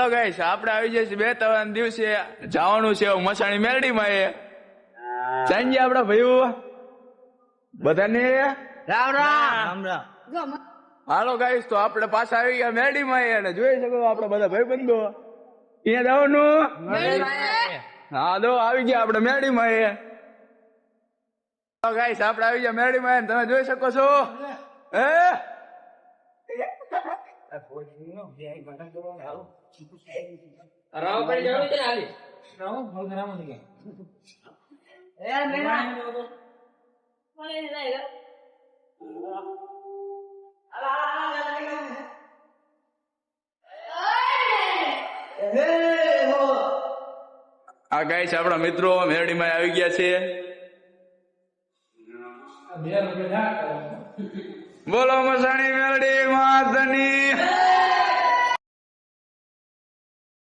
તો ગાઈસ આપણે આવી જઈશું 2-3 દિવસે જવાનું છે મસાણી મેરડીમાં. એ સાંજે આપડા ભાઈઓ બધાને રામ રામ રામ. હાલો ગાઈસ, તો આપણે પાછા આવી ગયા મેરડીમાં. અને જોઈ શકો આપડા બધા ભાઈ બંધો અહીંયા જવાનું. હા દો આવી ગયા આપડે મેરડીમાં. ગાઈસ આપણે આવી ગયા મેરડીમાં. તમે જોઈ શકો છો આ ગાઈસ આપણા મિત્રો મેરડીમાં આવી ગયા છે. બોલો મસાણી મેરડી માતની.